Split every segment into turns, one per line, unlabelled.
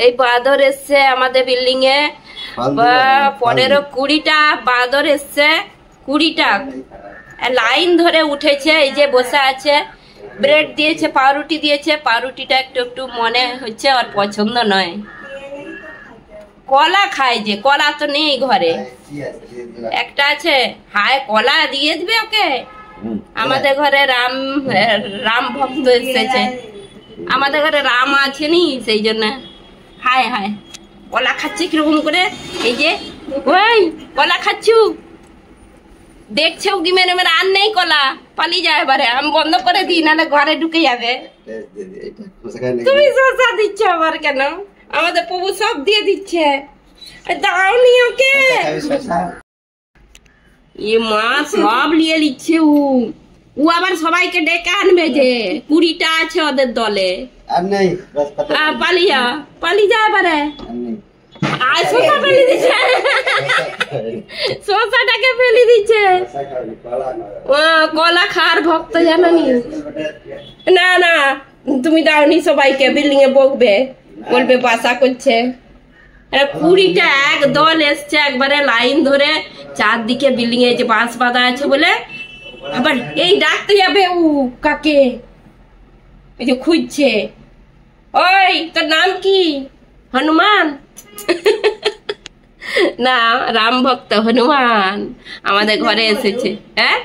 এই বাদর এসছে আমাদের বিল্ডিং এ 15-20টা বাদর এসছে, 20টা লাইন ধরে উঠেছে। এই যে বসে আছে, ব্রেড দিয়েছে, পাউরুটি দিয়েছে। পাউরুটিটা একটু একটু মনে হচ্ছে আর পছন্দ নয়। কলা খায়, যে কলা তো নেই ঘরে, একটা আছে। হায় কলা দিয়ে দিবে ওকে। আমাদের ঘরে রাম ভক্ত এসেছে, আমাদের ঘরে রাম আছে নি, সেই জন্য হায় হায় কলা খাচ্ছে কিরকম করে। এই যে ওই কলা খাচ্ছু দেখছে উকি মেরে মেরে, আর নেই কলা, পালিয়ে যায়। এবারে আমি বন্ধ করে দিই, নাহলে ঘরে ঢুকে যাবে। তুমি শসা দিচ্ছ আবার কেন? আমাদের প্রভু সব দিয়ে দিচ্ছে, দাওনি ওকে। এ মা সব নিয়ে নিচ্ছে ও আবার সবাইকে ডেকে আনবে, যে 20টা আছে ওদের দলে। পালিয়ে যায় এবারে। শসা ফেলে দিচ্ছে, শসাটাকে ফেলে দিচ্ছে। কলা খার ভক্ত জানি না। না তুমি দাওনি সবাইকে, বিল্ডিং এ বকবে, বলবে বাসা করছে। 20টা এক দল এসছে একবারে লাইন ধরে, চারদিকে বিল্ডিং এ যে বাঁশ বাঁধা আছে বলে। আবার এই ডাকতে যাবে ও কাকে, এই যে খুঁজছে। ওই তোর নাম কি? হনুমান? না, রাম ভক্ত হনুমান আমাদের ঘরে এসেছে। হ্যাঁ,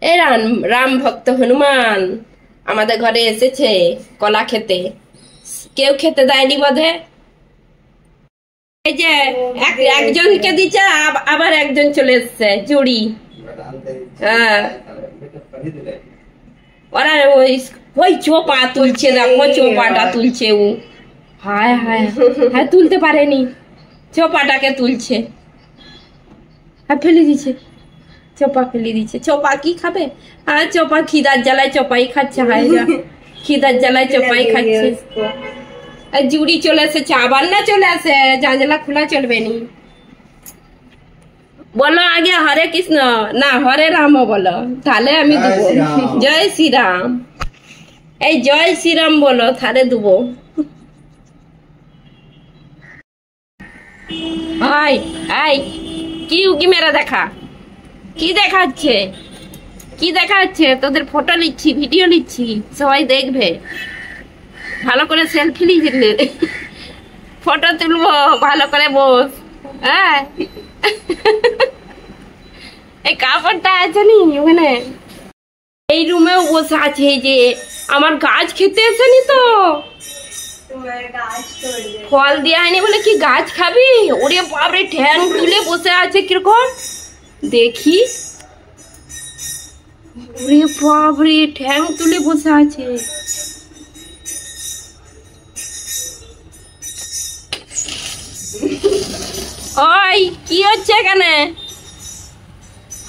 এই রাম ভক্ত হনুমান আমাদের ঘরে এসেছে কলা খেতে। কেউ খেতে দেয়নি বোধে। এই যে একজনকে দিচ্ছে, আবার একজন চলে এসছে জুড়ি। হ্যাঁ, ওরা ওই চোপা তুলছে, দেখো চোপাটা তুলছে ও। হায় হায় হ্যাঁ, তুলতে পারেনি, চোপাটাকে তুলছে। হ্যাঁ, ফেলে দিচ্ছে, চোপা ফেলে দিচ্ছে। চোপা কি খাবে? আর চোপা খিদার জ্বালায় চোপাই খাচ্ছে। হায় খিদার জ্বালায় চোপাই খাচ্ছে। আর জুড়ি চলে এসেছে, আবার না চলে আসে, জানলা খোলা চলবে নি। বলো আগে হরে কৃষ্ণ, না হরে রাম বলো, তাহলে আমি দেবো। জয় শ্রীরাম, এই জয় শ্রীরাম বলো, তাহলে দেবো। কি উকি মেরা দেখা, কি দেখাচ্ছে, কি দেখাচ্ছে? তোদের ফটো নিচ্ছি, ভিডিও নিচ্ছি, সবাই দেখবে। ভালো করে সেলফি নিয়ে ফটো তুলবো, ভালো করে বস। হ্যাঁ, এই কাপড়টা আছে নি ওখানে, এই রুমেও বসে আছে। এই যে আমার গাছ খেতে এসেনি তো, ফল দেওয়া হয়নি বলে কি গাছ খাবি? ওরে বাপরে, ঠ্যাং তুলে বসে আছে কিরকম দেখি। ওরে বাপরে, ঠ্যাং তুলে বসে আছে। ওই কি হচ্ছে এখানে?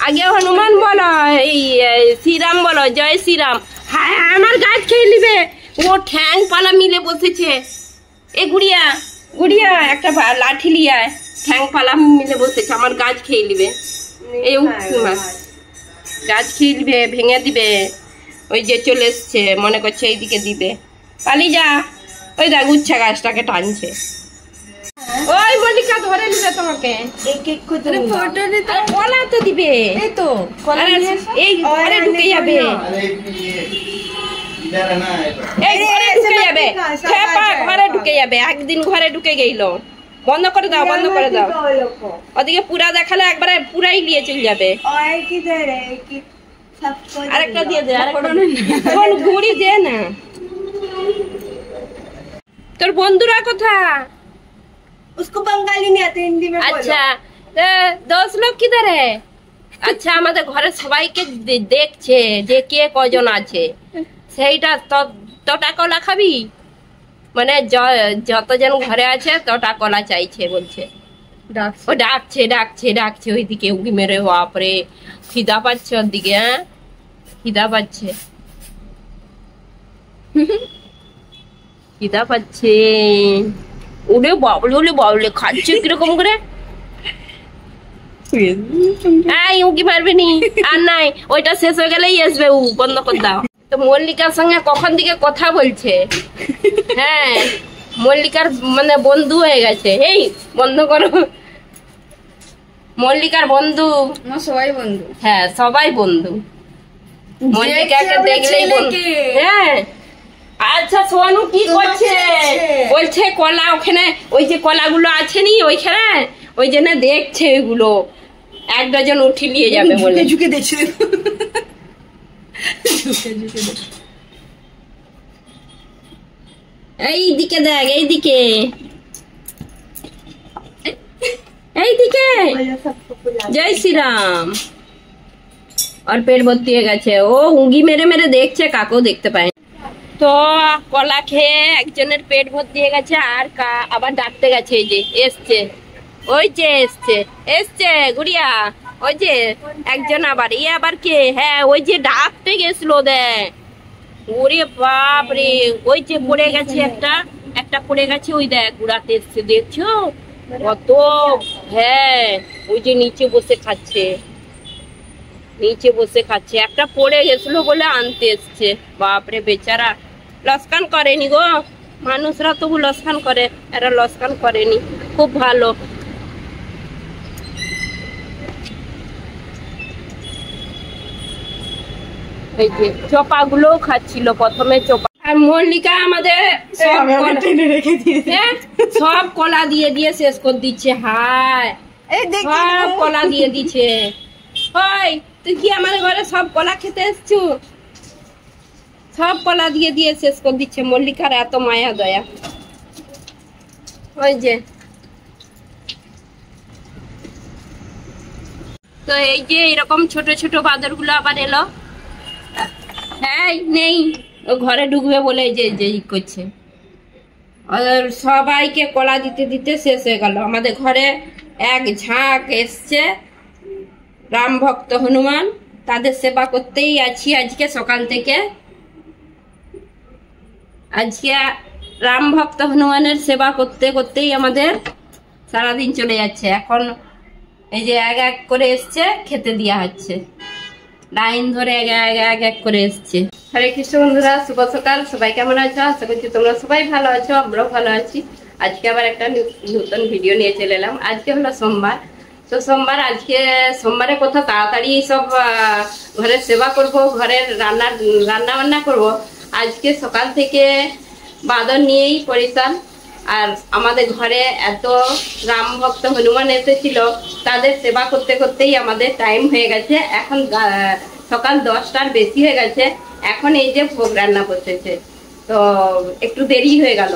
আগে হনুমান বলো, এই শ্রীরাম বলো, জয় শ্রীরাম। হ্যাঁ, আমার গাছ খেয়ে নিবে। ও ঠ্যাং পালা মিলে বসেছে। এ গুড়িয়া গুড়িয়া, একটা লাঠি লিয়া, ঠ্যাং পালা মিলে বসেছে, আমার গাছ খেয়ে নিবে। এই গাছ খেয়ে নিবে, ভেঙে দিবে। ওই যে চলে এসছে, মনে করছে এইদিকে দিবে, পালিয়ে যা। ওই দেখ উচ্ছা গাছটাকে টানছে। ওই মল্লিকা ধরে নিবে তোমাকে, ফটো নিতে। কলা তো দিবে, এই তো এই ঘরে ঢুকে যাবে, এই ঘরে ঢুকে যাবে, ঘরে ঢুকে যাবে। একদিন ঘরে ঢুকে গেল, বন্ধ করে দাও, বন্ধ করে দাও। ওদিকে পুরা দেখালে একবারে পুরাই নিয়ে চলে যাবে। আরেকটা দিয়ে দে, ঘুড়ি দে না। তোর বন্ধুরা কোথা?
उसको बंगाली नहीं आते, हिंदी में बोलो।
अच्छा, दोस्त लोग किधर है? আচ্ছা, আমাদের ঘরে সবাইকে দেখছে যে কে কজন আছে, সেইটা তোটা কলা খাবি? মানে যতজন ঘরে আছে তোটা কলা চাইছে বলছে। ও ডাকছে ডাকছে ডাকছে ওইদিকে উকি মেরে। বাপরে, খিদা পাচ্ছে ওর দিকে। হ্যাঁ, খিদা পাচ্ছে, খিদা পাচ্ছে। ওরে বাবলে, ওরে বাবলে, খাচ্ছে কিরকম করে। উকি পারবে নি আর নাই, ওইটা শেষ হয়ে গেলেই আসবে, বন্ধ করে দাও। তো মল্লিকার সঙ্গে কখন দিকে কথা বলছে, হ্যাঁ মল্লিকার মানে বন্ধু হয়ে গেছে। এই বন্ধ করো, মল্লিকার বন্ধু,
সবাই বন্ধু।
হ্যাঁ সবাই বন্ধু, মল্লিকাকে দেখলেই বন্ধু। হ্যাঁ আচ্ছা সোনু কি করছে? বলছে কলা ওখানে, ওই যে কলাগুলো আছে নি ওইখানে, ওই জন্য দেখছে ওইগুলো, 1 ডজন উঠে নিয়ে যাবে বলে
ঝুঁকে দেখছে।
এইদিকে দেখ, এইদিকে এইদিকে, জয় শ্রীরাম। আর পেট ভর্তি হয়ে গেছে, ও উঙ্গি মেরে মেরে দেখছে, কাকেও দেখতে পায়। তো কলা খেয়ে একজনের পেট ভর্তি হয়ে গেছে, আর আবার ডাকতে গেছে, এই যে এসছে, ওই যে এসছে এসছে গুড়িয়া, ওই যে একজন আবার, আবার কে? হ্যাঁ ওই যে ডাকতে গেছিল, দেখ ওরে বাপ রে, ওই যে পড়ে গেছে, একটা পড়ে গেছে, ওই দেখ গুড়াতে এসছে, দেখছো কত? হ্যাঁ ওই যে নিচে বসে খাচ্ছে, নিচে বসে খাচ্ছে, একটা পড়ে গেছিল বলে আনতে এসছে। বাপরে বেচারা, লস্কান করেনি গো, মানুষরা তবু লস্কান করে, এরা লস্কান করেনি, খুব ভালো। এই যে চপা গুলোও খাচ্ছিল প্রথমে, চপা। আর মল্লিকা আমাদের সব কলা দিয়ে দিয়ে শেষ করে দিচ্ছে, হায় সব কলা দিয়ে দিচ্ছে। ওই তুই কি আমাদের ঘরে সব কলা খেতে এসছু? সব কলা দিয়ে দিয়ে শেষ করে দিচ্ছে, মল্লিকার এত মায়া দয়া। ওই যে তো এই যে এরকম ছোট ছোট বাদর গুলো আবার এলো, হ্যাঁ নেই, ও ঘরে ঢুকবে বলে যে যে করছে, সবাইকে কলা দিতে দিতে শেষ হয়ে গেল। আমাদের ঘরে এক ঝাঁক এসছে রাম ভক্ত হনুমান, তাদের সেবা করতেই আছি আজকে সকাল থেকে। আজকে রাম ভক্ত হনুমানের সেবা করতে করতেই আমাদের সারাদিন চলে যাচ্ছে। এখন এই যে এক এক করে এসছে, খেতে দেওয়া হচ্ছে, লাইন ধরে এক এক করে এসছে। হরে কৃষ্ণ বন্ধুরা, শুভ সকাল, সবাই কেমন আছো? আশা করছি তোমরা সবাই ভালো আছো, আমরাও ভালো আছি। আজকে আবার একটা নতুন ভিডিও নিয়ে চলে এলাম। আজকে হলো সোমবার, তো সোমবার, আজকে সোমবারে কোথাও তাড়াতাড়ি সব ঘরের সেবা করব, ঘরের রান্না বান্না করব। আজকে সকাল থেকে বাদর নিয়েই পরিশ্রম, আর আমাদের ঘরে এত রাম ভক্ত হনুমান এসেছিল, তাদের সেবা করতে করতেই আমাদের টাইম হয়ে গেছে। এখন সকাল 10টার বেশি হয়ে গেছে, এখন এই যে ভোগ রান্না করতেছে, তো একটু দেরি হয়ে গেল।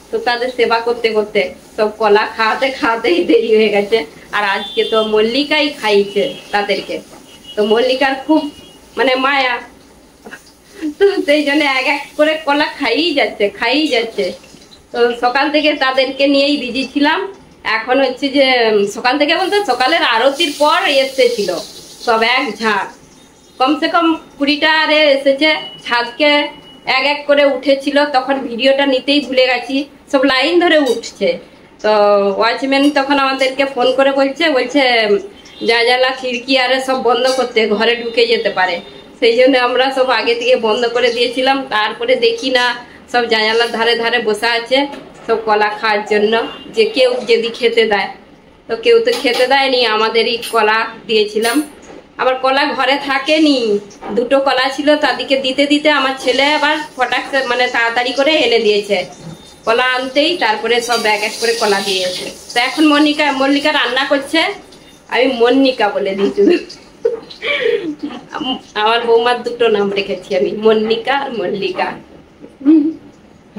তো তাদের সেবা করতে করতে সব কলা খাওয়াতে খাওয়াতেই দেরি হয়ে গেছে। আর আজকে তো মল্লিকাই খাইছে তাদেরকে, তো মল্লিকার খুব মানে মায়া, তো সেই জন্য এক এক করে কলা খাইই যাচ্ছে। তো সকাল থেকে তাদেরকে নিয়েই বিজি ছিলাম। এখন হচ্ছে যে সকাল থেকে বলতে সকালের আরতির পর এসেছিল সব এক ঝাঁক, কমসে কম 20টা আরে এসেছে। ছাদকে এক এক করে উঠেছিল, তখন ভিডিওটা নিতেই ভুলে গেছি, সব লাইন ধরে উঠছে। তো ওয়াচম্যান তখন আমাদেরকে ফোন করে বলছে জানালা খিড়কি আরে সব বন্ধ করতে, ঘরে ঢুকে যেতে পারে। সেই জন্য আমরা সব আগে থেকে বন্ধ করে দিয়েছিলাম। তারপরে দেখি না সব জানালার ধারে ধারে বসে আছে সব কলা খাওয়ার জন্য, যে কেউ যদি খেতে দেয়। তো কেউ তো খেতে দেয়নি, আমাদেরই কলা দিয়েছিলাম। আবার কলা ঘরে থাকেনি, 2টো কলা ছিল, তাদেরকে দিতে দিতে আমার ছেলে আবার ফটাক মানে তাড়াতাড়ি করে এনে দিয়েছে। কলা আনতেই তারপরে সব এক এক করে কলা দিয়েছে। তো এখন মল্লিকা রান্না করছে, আমি মন্নিকা বলে দিয়েছি। আমার বৌমার 2টো নাম রেখেছি আমি, মন্নিকা আর মল্লিকা।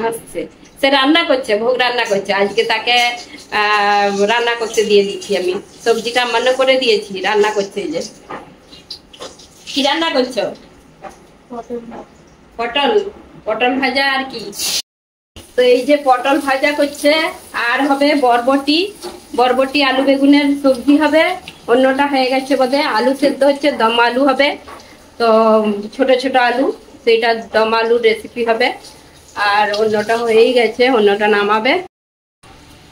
হাসছে, সে রান্না করছে, ভোগ রান্না করছে। আজকে তাকে রান্না করতে দিয়ে দিচ্ছি আমি, সবজিটা রান্না করে দিয়েছি, রান্না করছে। যে কি রান্না করছো? পটল ভাজা। আর কি? তো এই যে পটল ভাজা করছে, আর হবে বরবটি আলু বেগুনের সবজি হবে। অন্যটা হয়ে গেছে বোধহয়, আলু সেদ্ধ হচ্ছে, দম আলু হবে। তো ছোট ছোট আলু, সেইটা দম আলুর রেসিপি হবে। আর অন্যটা হয়েই গেছে, অন্যটা নামাবে।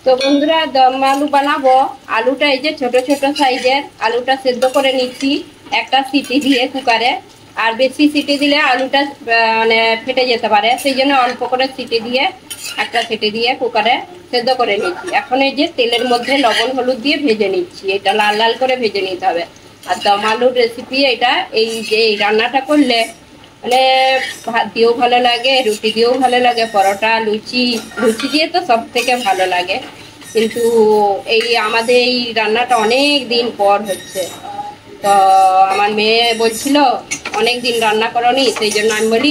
তো বন্ধুরা দম আলু বানাবো। আলুটা এই যে ছোট ছোট সাইজের আলুটা সেদ্ধ করে নিচ্ছি একটা সিটি দিয়ে কুকারে। আর বেশি সিটি দিলে আলুটা মানে ফেটে যেতে পারে, সেই জন্য অল্প করে সিটি দিয়ে একটা সিটি দিয়ে কুকারে সেদ্ধ করে নিচ্ছি। এখন এই যে তেলের মধ্যে লবণ হলুদ দিয়ে ভেজে নিচ্ছি, এটা লাল লাল করে ভেজে নিতে হবে। আর দম আলুর রেসিপি এটা, এই যে এই রান্নাটা করলে মানে ভাত দিয়েও ভালো লাগে, রুটি দিয়েও ভালো লাগে, পরোটা লুচি দিয়ে তো সব থেকে ভালো লাগে। কিন্তু এই আমাদের এই রান্নাটা অনেক দিন পর হচ্ছে, তো আমার মেয়ে বলছিল অনেক দিন রান্না করনি, সেই জন্য আমি বলি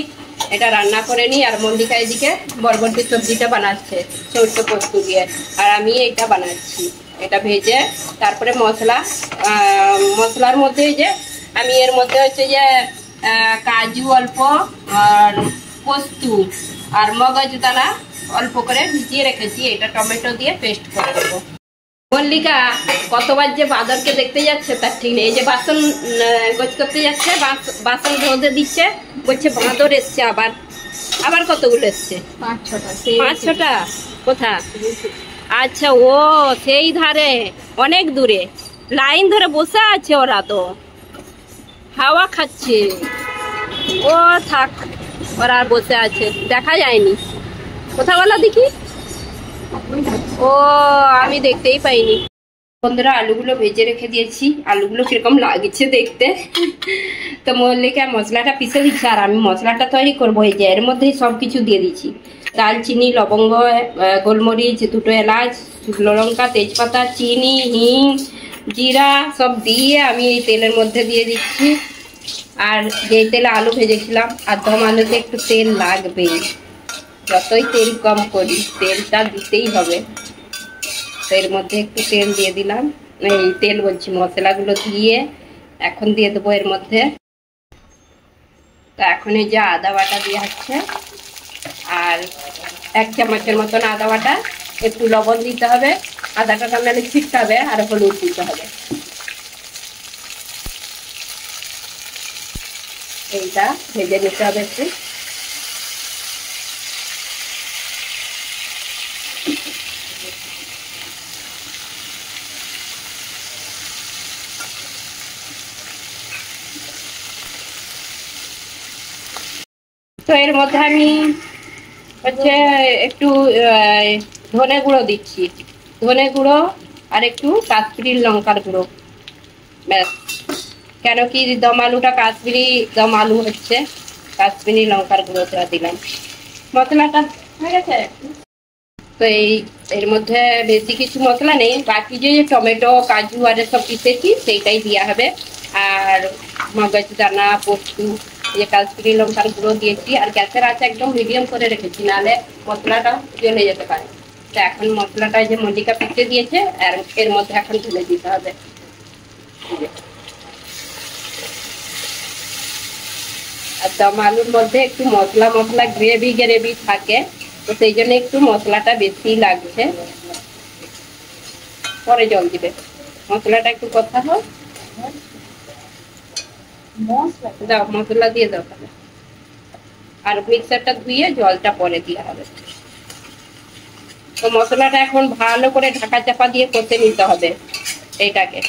এটা রান্না করে নিই। আর মল্লিকা এদিকে বরবটির সবজিটা বানাচ্ছে সরষে পোস্ত দিয়ে, আর আমি এটা বানাচ্ছি। এটা ভেজে তারপরে মশলার মধ্যে যে আমি এর মধ্যে হচ্ছে যে কাজু অল্প আর পোস্ত আর মগজ দানা অল্প করে ভিজিয়ে রেখেছি, এটা টমেটো দিয়ে পেস্ট করে দেবো। মল্লিকা কতবার যে বাদরকে দেখতে যাচ্ছে তার ঠিক নেই। এই যে বাসন গোছ করতে যাচ্ছে, বাসন ধোতে দিচ্ছে, বলছে বাঁদর এসছে আবার। আবার কতগুলো এসছে? 5-6টা। কোথা? আচ্ছা, ও সেই ধারে অনেক দূরে লাইন ধরে বসে আছে, ওরা তো হাওয়া খাচ্ছে। ও থাক, ওরা আর বসে আছে, দেখা যায়নি। কোথা বলা দেখি? ও আমি দেখতেই পাইনি। বন্ধুরা আলুগুলো ভেজে রেখে দিয়েছি, আলুগুলো কিরকম লাগছে দেখতে। তো মল্লিকা মশলাটা পিষে দিচ্ছে, আর আমি মশলাটা তৈরি করবো। এই যে এর মধ্যেই সব কিছু দিয়ে দিচ্ছি, দালচিনি, লবঙ্গ, গোলমরিচ, 2টো এলাচ, শুকনো লঙ্কা, তেজপাতা, চিনি, হিং, জিরা সব দিয়ে আমি এই তেলের মধ্যে দিয়ে দিচ্ছি। আর যে তেলে আলু ভেজেছিলাম, আর দম আলুতে একটু তেল লাগবেই, যতই তেল কম করি তেলটা দিতেই হবে। তো এর মধ্যে একটু তেল দিয়ে দিলাম, এই তেল বলছি মশলাগুলো দিয়ে এখন দিয়ে দেবো এর মধ্যে। তো এখন এই যে আদা বাটা দিয়ে হচ্ছে, আর 1 চামচের মতন আদা বাটা, একটু লবণ দিতে হবে, আদাটা নাহলে ছিটতে হবে, আর হলুদ দিতে হবে। এইটা ভেজে নিতে হবে একটু। তো এর মধ্যে আমি হচ্ছে একটু ধনে গুঁড়ো দিচ্ছি, ধনে গুঁড়ো আর একটু কাশ্মীরি লঙ্কার গুঁড়ো, ব্যাস। কেন কি দম আলুটা কাশ্মীরি দম আলু হচ্ছে, কাশ্মীরি লঙ্কার গুঁড়োটা দিলাম। মশলাটা হয়ে গেছে। তো এর মধ্যে বেশি কিছু মশলা নেই, বাকি যে টমেটো, কাজু আর সব পিসেছি সেইটাই দেওয়া হবে। আর মগজ দানা, পোস্ত, যে কাশ্মীরি লঙ্কার গুঁড়ো দিয়েছি। আর গ্যাসের আঁচ একদম মিডিয়াম করে রেখেছি, নাহলে মশলাটা জ্বলে যেতে পারে। তো এখন মশলাটা যে মল্লিকা পিষে দিয়েছে আর এর মধ্যে এখন ঢেলে দিতে হবে। আর দম আলুর মধ্যে একটু মশলা গ্রেভি থাকে, তো সেই জন্য একটু মশলাটা বেশি লাগছে, পরে জল দিবে। মশলাটা একটু কথা হোক, দাও মশলা দিয়ে দাও, আর মিক্সারটা ধুয়ে জলটা পরে দেওয়া হবে। তো মশলাটা এখন ভালো করে ঢাকা চাপা দিয়ে কষে নিতে হবে এইটাকে,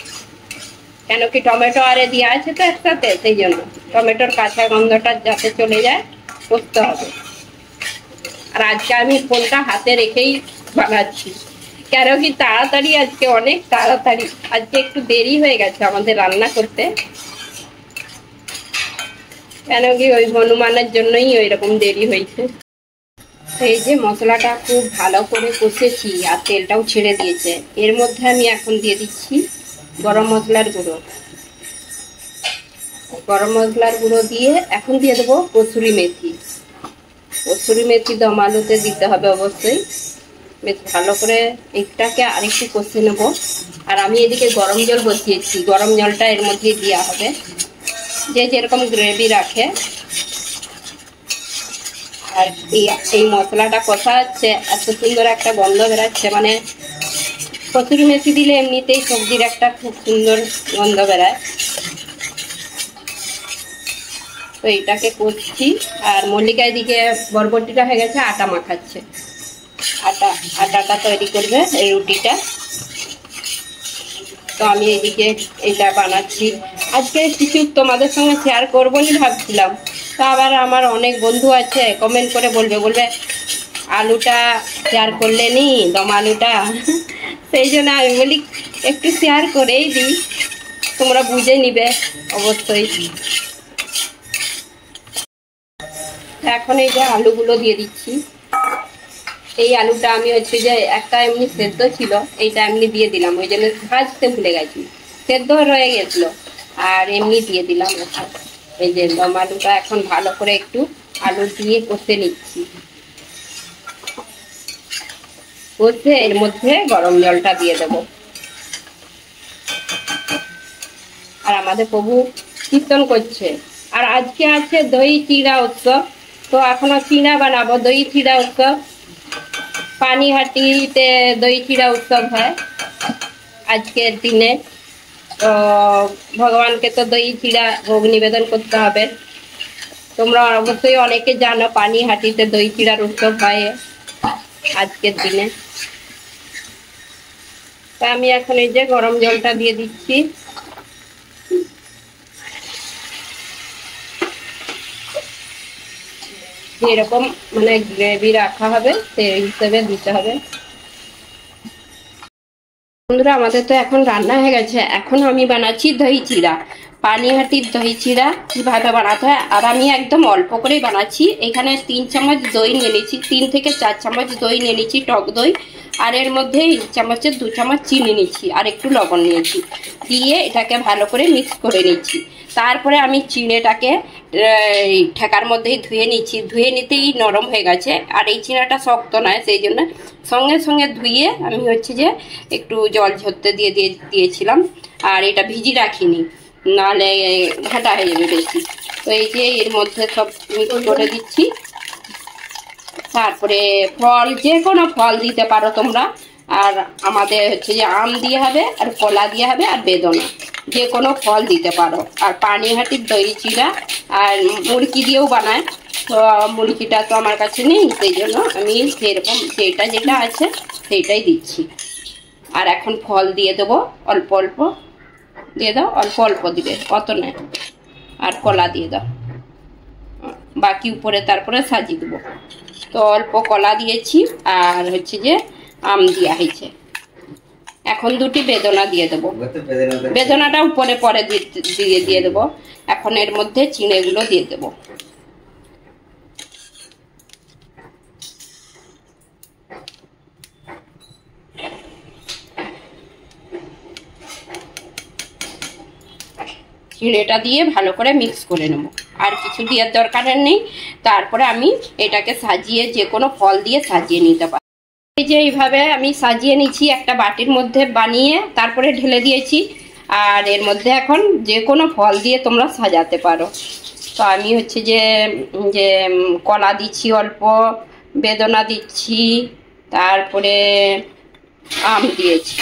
কেন কি টমেটো আরে দেওয়া আছে তো একসাথে, সেই জন্য টমেটোর কাঁচা গন্ধটা যাতে চলে যায় কষতে হবে। আর আজকে আমি ফোনটা হাতে রেখেই বানাচ্ছি, কেন কি তাড়াতাড়ি, আজকে অনেক তাড়াতাড়ি, আজকে একটু দেরি হয়ে গেছে আমাদের রান্না করতে, কেন কি ওই হনুমানের জন্যই ওই রকম দেরি হয়েছে। এই যে মশলাটা খুব ভালো করে কষেছি আর তেলটাও ছেড়ে দিয়েছে, এর মধ্যে আমি এখন দিয়ে দিচ্ছি গরম মশলার গুঁড়ো। গরম মশলার গুঁড়ো দিয়ে এখন দিয়ে দেবো কসুরি মেথি। কসুরি মেথি দম আলুতে দিতে হবে অবশ্যই। বেশ ভালো করে এইটাকে আরেকটু কষে নেব। আর আমি এদিকে গরম জল বসিয়েছি, গরম জলটা এর মধ্যে দেওয়া হবে, যে যেরকম গ্রেভি রাখে। আর এই মশলাটা কষা হচ্ছে, এত সুন্দর একটা গন্ধ বেরাচ্ছে, মানে কসুরি মেথি দিলে এমনিতেই সবজির একটা খুব সুন্দর গন্ধ বেরায়। তো এইটাকে করছি, আর মল্লিকা এদিকে বরবটিটা হয়ে গেছে আটা মাখাচ্ছে। আর আটাটা তৈরি করবে এই রুটিটা। তো আমি এদিকে এটা বানাচ্ছি। আজকে কিছু তোমাদের সঙ্গে শেয়ার করবো নি ভাবছিলাম, তো আবার আমার অনেক বন্ধু আছে কমেন্ট করে বলবে আলুটা শেয়ার করলে নি দম আলুটা সেই জন্য আমি বলি একটু শেয়ার করেই দিই, তোমরা বুঝে নিবে অবশ্যই। এখন এই যে আলুগুলো দিয়ে দিচ্ছি। এই আলুটা আমি হচ্ছে যে একটা এমনি সেদ্ধ ছিল, এইটা এমনি দিয়ে দিলাম, ওই জন্য ভাজতে ভুলে গেছি, সেদ্ধ রয়ে গেছিল আর এমনি দিয়ে দিলাম। এই যে দম আলুটা এখন ভালো করে একটু আলু দিয়ে কষে নিচ্ছি। কষে এর মধ্যে গরম জলটা দিয়ে দেব। আর আমাদের প্রভু কীর্তন করছে। আর আজকে আছে দই চিড়া উৎসব, তো এখনো চিড়া বানাবো, দই চিড়া উৎসব। পানিহাটিতে দই চিড়া উৎসব হয় আজকের দিনে। তো ভগবানকে তো দই চিড়া ভোগ নিবেদন করতে হবে। তোমরা অবশ্যই অনেকে জানো পানিহাটিতে দই চিড়ার উৎসব হয় আজকের দিনে। তা আমি এখন এই যে গরম জলটা দিয়ে দিচ্ছি। যেরকম মানে গ্রেভি রাখা হবে সেই হিসেবে দিতে হবে। বন্ধুরা আমাদের তো এখন রান্না হয়ে গেছে, এখন আমি বানাচ্ছি দই চিড়া। পানিহাটির দই চিড়া কিভাবে বানাতে হয়, আর আমি একদম অল্প করেই বানাচ্ছি। এখানে 3 চামচ দই নিয়ে নিচ্ছি, 3 থেকে 4 চামচ দই নিয়ে নিচ্ছি, টক দই। আর এর মধ্যে 2 চামচ চিনি নিচ্ছি আর একটু লবণ নিয়েছি, দিয়ে এটাকে ভালো করে মিক্স করে নিচ্ছি। তারপরে আমি চিড়েটাকে ঠেকার মধ্যেই ধুয়ে নিচ্ছি, ধুয়ে নিতেই নরম হয়ে গেছে। আর এই চিড়াটা শক্ত নয়, সেই জন্য সঙ্গে সঙ্গে ধুয়ে আমি হচ্ছে যে একটু জল ঝরতে দিয়েছিলাম। আর এটা ভিজি রাখিনি, নাহলে ঘাটা হয়ে যাবে বেশি। তো এই যে এর মধ্যে সব মিক্স করে দিচ্ছি। তারপরে ফল, যে কোনো ফল দিতে পারো তোমরা। আর আমাদের হচ্ছে যে আম দিয়ে হবে, আর কলা দিয়ে হবে, আর বেদনা, যে কোনো ফল দিতে পারো। আর পানিহাটির দই চিড়া আর মুরগি দিয়েও বানায়, তো মুরগিটা তো আমার কাছে নেই, সেই জন্য আমি সেরকম যেটা আছে সেইটাই দিচ্ছি। আর এখন ফল দিয়ে দেবো, অল্প অল্প দিয়ে দাও, অল্প অল্প দিবে, অত নেই। আর কলা দিয়ে দাও, বাকি উপরে তারপরে সাজিয়ে দেবো। তো অল্প কলা দিয়েছি আর হচ্ছে যে আম দেওয়া হয়েছে। এখন 2টি বেদনা দিয়ে দেবো, বেদনাটা উপরে পরে দিয়ে দেবো। এখন এর মধ্যে চিড়েগুলো দিয়ে দেবো। চিড়েটা দিয়ে ভালো করে মিক্স করে নেব, আর কিছু দেওয়ার দরকার নেই। তারপরে আমি এটাকে সাজিয়ে যে কোনো ফল দিয়ে সাজিয়ে নিতে পারি। এই যে এইভাবে আমি সাজিয়ে নিচ্ছি একটা বাটির মধ্যে বানিয়ে, তারপরে ঢেলে দিয়েছি। আর এর মধ্যে এখন যে কোনো ফল দিয়ে তোমরা সাজাতে পারো। তো আমি হচ্ছে যে কলা দিচ্ছি, অল্প বেদনা দিচ্ছি, তারপরে আম দিয়েছি।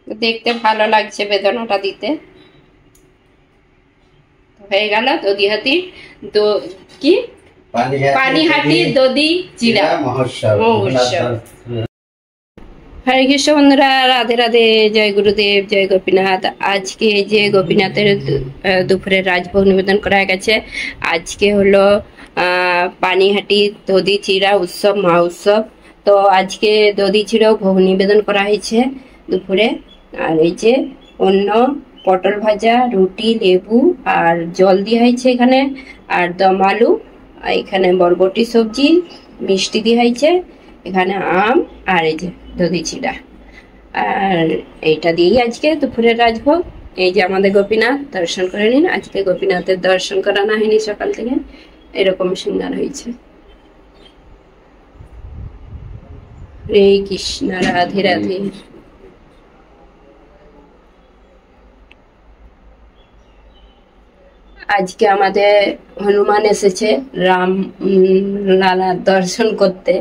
দেখতে ভালো লাগছে বেদনাটা দিতে। হয়ে গেল দধিহাটি কি পানিহাটি দধি চিড়া মহোৎসব। হরে কৃষ্ণ বন্ধুরা, রাধে রাধে, জয় গুরুদেব, জয় গোপীনাথ। আজকে যে গোপীনাথের দুপুরে রাজভোগ নিবেদন করা গেছে। আজকে হলো পানিহাটি দধি চিড়া উৎসব, মহোৎসব। তো আজকে দধি চিড়াও ভোগ নিবেদন করা হয়েছে দুপুরে। আর এই যে অন্য পটল ভাজা, রুটি, লেবু আর জল দিয়ে হয়েছে এখানে। আর দম আলু, এখানে বরবটি সবজি, মিষ্টি দিয়ে হয়েছে এখানে, আম, আর এই যে দধি চিড়া। আর এইটা দিয়েই আজকে দুপুরের রাজভোগ। এই যে আমাদের গোপীনাথ, দর্শন করে নিন। আজকে গোপীনাথের দর্শন করানো হয়নি সকাল থেকে, এরকম সুন্দর হয়েছে। হরে কৃষ্ণ, রাধে রাধে। আজকে আমাদের হনুমান এসেছে রাম লালার দর্শন করতে।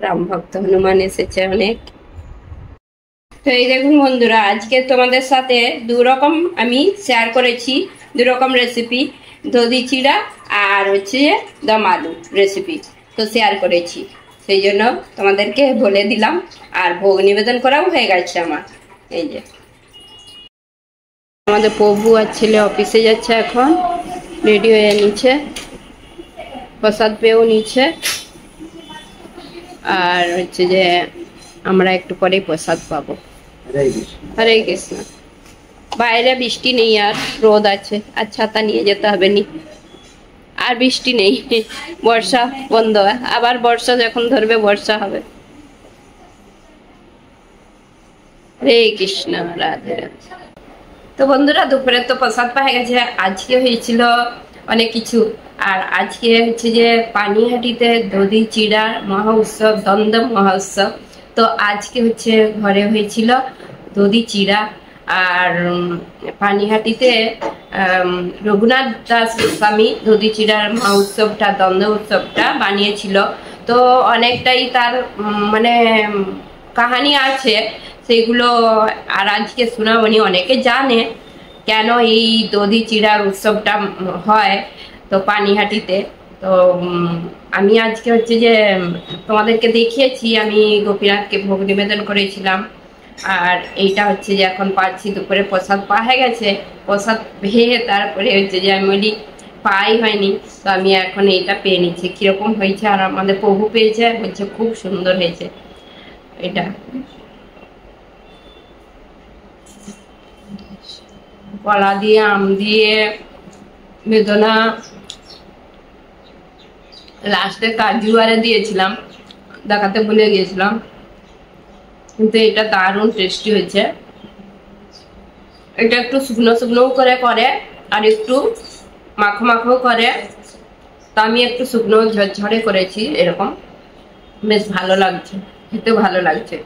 রাম ভক্ত হনুমান এসেছে অনেক। তো এই দেখুন বন্ধুরা, আজকে তোমাদের সাথে দু রকম আমি শেয়ার করেছি, দু রকম রেসিপি, দধি চিড়া আর হচ্ছে দম আলু রেসিপি তো শেয়ার করেছি, সেই জন্য তোমাদেরকে বলে দিলাম। আর ভোগ নিবেদন করাও হয়ে গেছে আমার। এই যে আমাদের প্রভু আর ছেলে অফিসে যাচ্ছে, এখন রেডি হয়ে নিচ্ছে, প্রসাদ পেয়েও নিচ্ছে। আর হচ্ছে যে আমরা একটু পরেই প্রসাদ পাবো। হরে কৃষ্ণ। বাইরে বৃষ্টি নেই, আর রোদ আছে, আর ছাতা নিয়ে যেতে হবে নি। আর বৃষ্টি নেই, বর্ষা বন্ধ, আবার বর্ষা যখন ধরবে বর্ষা হবে। হরে কৃষ্ণ, রাধে রাধে। তো বন্ধুরা, দুপুরে তো প্রসাদ পাওয়া গেছে। আজকে হয়েছিল অনেক কিছু। আর আজকে হচ্ছে যে পানিহাটিতে দধি চিড়ার মহা উৎসব, দমদম মহা উৎসব। তো আজকে হচ্ছে ঘরে হয়েছিল দধি চিড়া। আর পানিহাটিতে রঘুনাথ দাস গোস্বামী দধি চিড়ার মহা উৎসবটা, দমদম উৎসবটা বানিয়েছিল। তো অনেকটাই তার মানে কাহানি আছে, সেগুলো আর আজকে শোনাবনি। অনেকে জানে কেন এই দধি চিড়ার উৎসবটা হয় তো পানিহাটিতে। তো আমি আজকে হচ্ছে যে তোমাদেরকে দেখিয়েছি, আমি গোপীনাথকে ভোগ নিবেদন করেছিলাম। আর এইটা হচ্ছে যে এখন পাচ্ছি, দুপুরে প্রসাদ পাওয়া গেছে। প্রসাদ পেয়ে তারপরে হচ্ছে যে আমি বলি পাই হয়নি, তো আমি এখন এইটা পেয়ে নিচ্ছি কিরকম হয়েছে। আর আমাদের প্রভু পেয়েছে, বলছে খুব সুন্দর হয়েছে। এটা কলা দিয়ে, আম দিয়ে, বেদনা, লাস্টে কাজু আরে দিয়েছিলাম, দেখাতে ভুলে গিয়েছিলাম। কিন্তু এটা দারুণ টেস্টি হয়েছে। এটা একটু শুকনো শুকনো করে করে, আর একটু মাখো মাখো করে। তো আমি একটু শুকনো ঝরঝরে করেছি, এরকম বেশ ভালো লাগছে, খেতে ভালো লাগছে।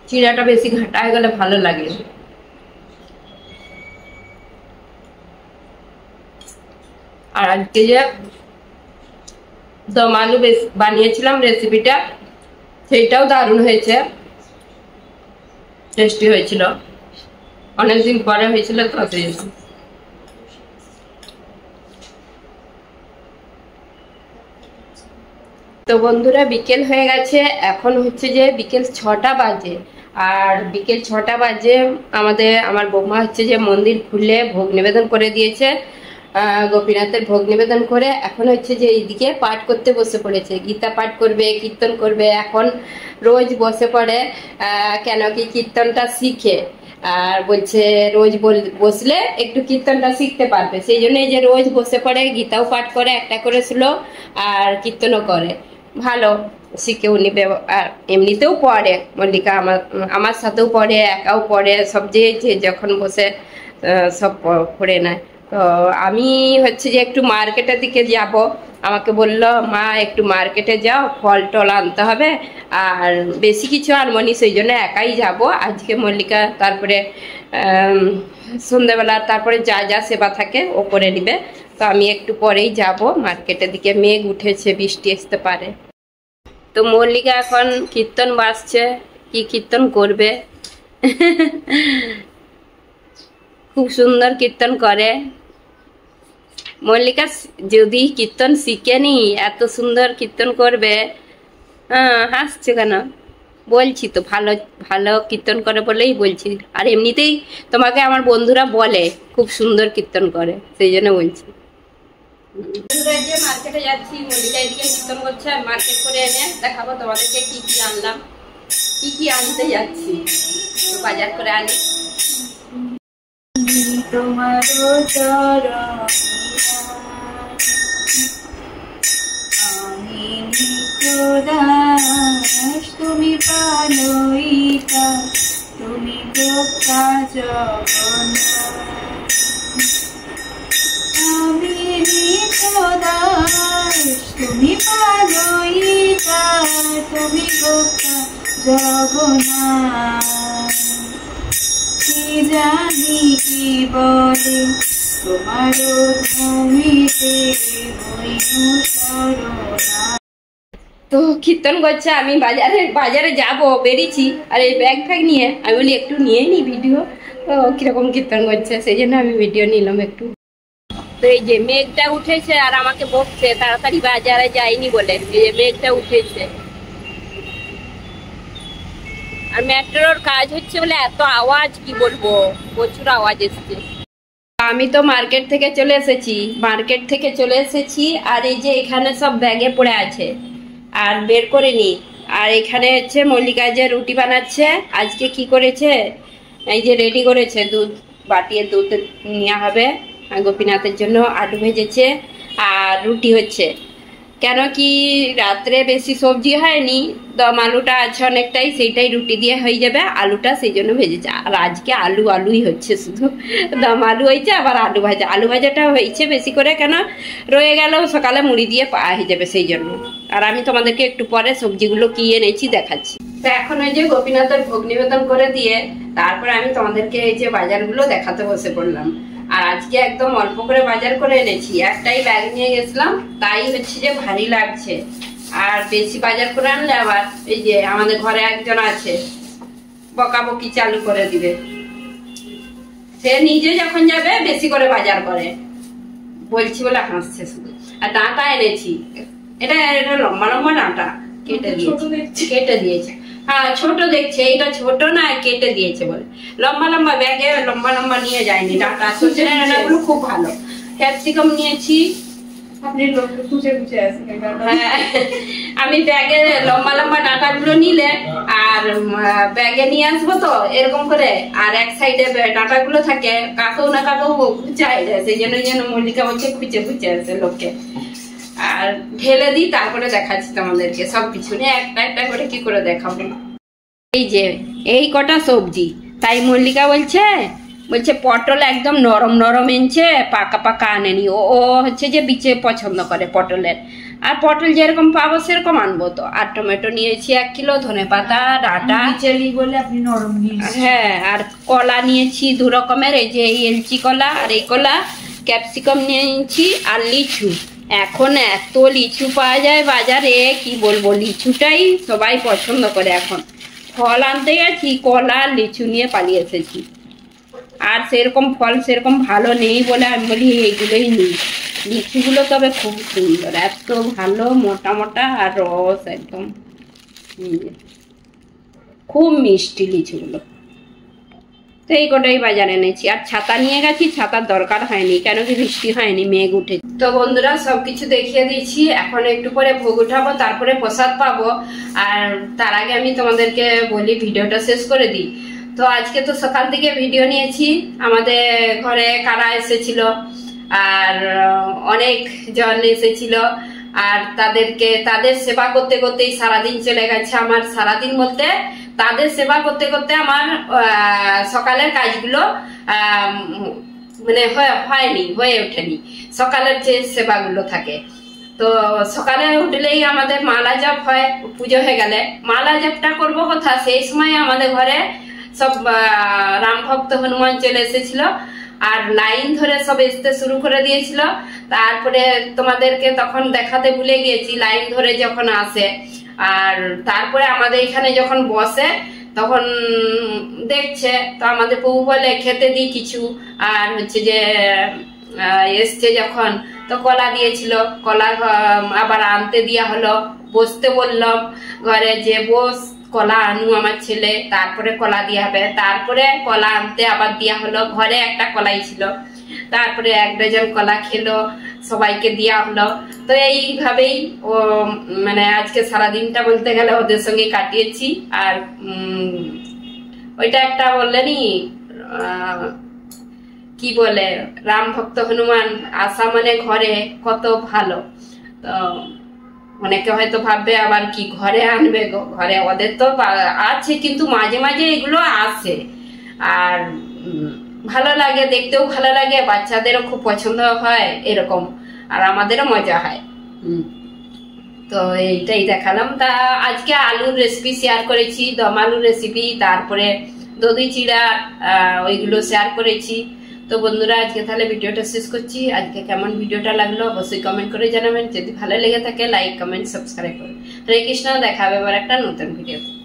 চিড়াটা বেশি ঘাটা হয়ে গেলে ভালো লাগে। আর আজকে যে দম আলু বানিয়েছিলাম রেসিপিটা, সেইটাও দারুণ হয়েছে, টেস্টি হয়েছিল। অনেকদিন পরে হয়েছিল তো সেই জন্য। তো বন্ধুরা, বিকেল হয়ে গেছে, এখন হচ্ছে যে বিকেল 6টা বাজে। আর বিকেল 6টা বাজে আমার বৌমা হচ্ছে যে মন্দির খুলে ভোগ নিবেদন করে দিয়েছে। গোপীনাথের ভোগ নিবেদন করে এখন হচ্ছে যে এইদিকে পাঠ করতে বসে পড়েছে, গীতা পাঠ করবে, কীর্তন করবে। এখন রোজ বসে পড়ে, কেন কি কীর্তনটা শিখে। আর বলছে রোজ বসলে একটু কীর্তনটা শিখতে পারবে, সেই জন্য যে রোজ বসে পড়ে, গীতাও পাঠ করে একটা করে শ্লোক, আর কীর্তনও করে। ভালো শিখেও নিবে। আর এমনিতেও পড়ে মল্লিকা, আমার সাথেও পড়ে, একাও পড়ে, সব যে যখন বসে সব পড়ে নেয়। তো আমি হচ্ছে যে একটু মার্কেটের দিকে যাব, আমাকে বললো মা একটু মার্কেটে যাও, ফল টল আনতে হবে, আর বেশি কিছু আনবনি, সেই জন্য একাই যাব আজকে মল্লিকা। তারপরে সন্ধ্যেবেলা তারপরে যা যা সেবা থাকে ও করে নিবে। তো আমি একটু পরেই যাব মার্কেটের দিকে, মেঘ উঠেছে, বৃষ্টি আসতে পারে। তো মল্লিকা এখন কীর্তন বাজছে, কি কীর্তন করবে। খুব সুন্দর কীর্তন করে মল্লিকা, যদি কীর্তন শিখেনি এত সুন্দর কীর্তন করবে। হাসছে কেন? বলছি তো ভালো ভালো কীর্তন করে বলেই বলছি। আর এমনিতেই তোমাকে আমার বন্ধুরা বলে খুব সুন্দর কীর্তন করে, সেই জন্য বলছি। মার্কেটে যাচ্ছি, মল্লিকা এদিকে কীর্তন করছে, আর মার্কেট করে এনে দেখাবো তোমাদেরকে কি কি আনলাম, কি কি আনতে যাচ্ছি, বাজার করে আনি।
তোমার তুমি পালয়িতা, তুমি ভোক্তা জগন্নাথ। আমি নিকদাস, তুমি পালয়িতা, তুমি ভোক্তা জগন্নাথ। কি জানি কি বলে তোমার ভূমিতে হইনু শরণা।
তো কীর্তন করছে, আমি বাজারে যাব বেরিয়েছি, আর এই ব্যাগ ফ্যাগ নিয়ে আমি বলি একটু নিয়ে নিই ভিডিও। তো কিরকম কীর্তন করছে সেই জন্য আমি ভিডিও নিলাম একটু। তো এই যে মেঘটা উঠেছে আর আমাকে বকছে তাড়াতাড়ি বাজারে যাইনি বলে, এই যে মেঘটা উঠেছে। আর মেট্রোর কাজ হচ্ছে বলে এত আওয়াজ, কি বলবো, প্রচুর আওয়াজ এসছে। আমি তো মার্কেট থেকে চলে এসেছি আর এই যে এখানে সব ব্যাগে পড়ে আছে আর বের করে নি। আর এখানে হচ্ছে মল্লিকা যে রুটি বানাচ্ছে, আজকে কি করেছে, এই যে রেডি করেছে দুধ, বাটিয়ে দুধ নেওয়া হবে গোপীনাথের জন্য। আলু ভেজেছে আর রুটি হচ্ছে, কেন কি রাত্রে বেশি সবজি হয়নি, দম আলুটা আছে অনেকটাই, সেইটাই রুটি দিয়ে হয়ে যাবে, আলুটা সেই জন্য ভেজেছে। আর আজকে আলুই হচ্ছে, শুধু দম আলু হয়েছে আবার আলু ভাজাটা হয়েছে বেশি করে, কেন রয়ে গেল সকালে মুড়ি দিয়ে পাওয়া হয়ে যাবে সেই জন্য। আর আমি তোমাদেরকে একটু পরে সবজিগুলো কি এনেছি দেখাচ্ছি। তো এখন ওই যে গোপীনাথের ভোগ নিবেদন করে দিয়ে তারপরে আমি তোমাদেরকে এই যে বাজারগুলো দেখাতে বসে পড়লাম। আর আজকে একদম অল্প করে বাজার করে এনেছি, একটাই ব্যাগ নিয়ে গেছিলাম, তাই হচ্ছে যে ভারী লাগছে। আর বেশি বাজার করে আনলে আবার এই যে আমাদের ঘরে একজন আছে বকাবকি চালু করে দিবে, সে নিজে যখন যাবে বেশি করে বাজার করে, বলছি বলে হাসছে শুধু। আর ডাঁটা এনেছি, এটা লম্বা লম্বা ডাঁটা কেটে দিয়েছে। হ্যাঁ ছোট দেখছে, এটা ছোট না, কেটে দিয়েছে বলে। লম্বা লম্বা ব্যাগে লম্বা লম্বা নিয়ে যায়নি ডাঁটা, সজনে ডাঁটাগুলো খুব ভালো। ক্যাপসিকাম নিয়েছি, আমি ব্যাগে লম্বা লম্বা ডাঁটাগুলো নিলে আর ব্যাগে নিয়ে আসবো তো এরকম করে, আর এক সাইডে ডাঁটাগুলো থাকে, কাকেও না কাকেও খুঁচাই যায়, সেই জন্য মল্লিকা বলছে খুঁচে আসে লোককে। আর ঢেলে দিই, তারপরে দেখাচ্ছি তোমাদেরকে সবকিছু নিয়ে একটা একটা করে কি করে দেখাবো। এই যে এই কটা সবজি, তাই মল্লিকা বলছে পটল একদম নরম নরম এনেছে, পাকা পাকা আনেনি। ও হচ্ছে যে বিচে পছন্দ করে পটলের, আর পটল যেরকম পাবো সেরকম আনবো তো। আর টমেটো নিয়েছি 1 কিলো, ধনেপাতা, ডাঁটা
বলে আপনি নরম নিয়েছেন।
হ্যাঁ, আর কলা নিয়েছি 2 রকমের, এই যে এলচি কলা আর এই কলা, ক্যাপসিকাম নিয়েছি আর লিচু। এখন এত লিচু পাওয়া যায় বাজারে, কি বলবো, লিচুটাই সবাই পছন্দ করে। এখন ফল আনতে গেছি, কলা লিচু নিয়ে পালিয়ে এসেছি। আর সেরকম ফল সেরকম ভালো নেই বলে আমি বলি এইগুলোই নিই। লিচুগুলো তবে খুব সুন্দর, এত ভালো মোটা মোটা, আর রস একদম, খুব মিষ্টি লিচুগুলো। তো এই কটাই বাজার এনেছি। আর ছাতা নিয়ে গেছি, ছাতার দরকার হয়নি, কেন কি বৃষ্টি হয়নি, মেঘ উঠে। তো বন্ধুরা সবকিছু দেখিয়ে দিয়েছি, এখন একটু পরে ভোগ উঠাবো, তারপরে প্রসাদ পাবো। আর তার আগে আমি তোমাদেরকে বলি ভিডিওটা শেষ করে দিই। তো আজকে তো সকাল থেকে ভিডিও নিয়েছি, আমাদের ঘরে কারা এসেছিল আর অনেক জন এসেছিল, আর তাদের সেবা করতে করতেই সারাদিন চলে গেছে আমার। সারাদিন বলতে তাদের সেবা করতে করতে আমার সকালের কাজগুলো মানে হয়ে ওঠেনি, সকালের যে সেবাগুলো থাকে। তো সকালে উঠলেই আমাদের মালা জপ হয়, পুজো হয়ে গেলে মালা জপটা করবো কথা, সেই সময় আমাদের ঘরে সব রাম ভক্ত হনুমান চলে এসেছিল, আর লাইন ধরে সব আসতে শুরু করে দিয়েছিল। তারপরে তোমাদেরকে তখন দেখাতে ভুলে গিয়েছি, লাইন ধরে যখন আসে, আর তারপরে আমাদের এখানে যখন বসে তখন দেখছে, তো আমাদের প্রভু বলে খেতে দিই কিছু। আর হচ্ছে যে এসছে যখন, তো কলা দিয়েছিল, কলা আবার আনতে দেওয়া হলো, বসতে বললাম ঘরে যে বস, কলা আনু আমার ছেলে, তারপরে কলা দেওয়া হবে। তারপরে কলা আনতে আবার দেওয়া হলো, ঘরে একটা কলাই ছিল, তারপরে 1 ডজন কলা খেলো, সবাইকে দেওয়া হলো। তো এইভাবেই মানে আজকে সারাদিনটা বলতে গেলে ওদের সঙ্গে কাটিয়েছি। আর ওইটা একটা বললেনি কি বলে, রাম ভক্ত হনুমান আসা মানে ঘরে কত ভালো। তো অনেকে হয়তো ভাববে আবার কি ঘরে আনবে, ঘরে ওদের তো আছে, কিন্তু মাঝে মাঝে এগুলো আসে, আর ভালো লাগে, দেখতেও ভালো লাগে, বাচ্চাদেরও খুব পছন্দ হয় এরকম, আর আমাদেরও মজা হয়। তো এইটাই দেখালাম। তা আজকে আলুর রেসিপি শেয়ার করেছি, দম আলুর রেসিপি, তারপরে দধি চিড়া ওইগুলো শেয়ার করেছি। তো তো বন্ধুরা আজকে তাহলে ভিডিওটা শেষ করছি। আজকে কেমন ভিডিওটা লাগলো অবশ্যই কমেন্ট করে জানাবেন। যদি ভালো লেগে থাকে লাইক কমেন্ট সাবস্ক্রাইব করুন। হরে কৃষ্ণ, দেখা হবে আবার একটা নতুন ভিডিওতে।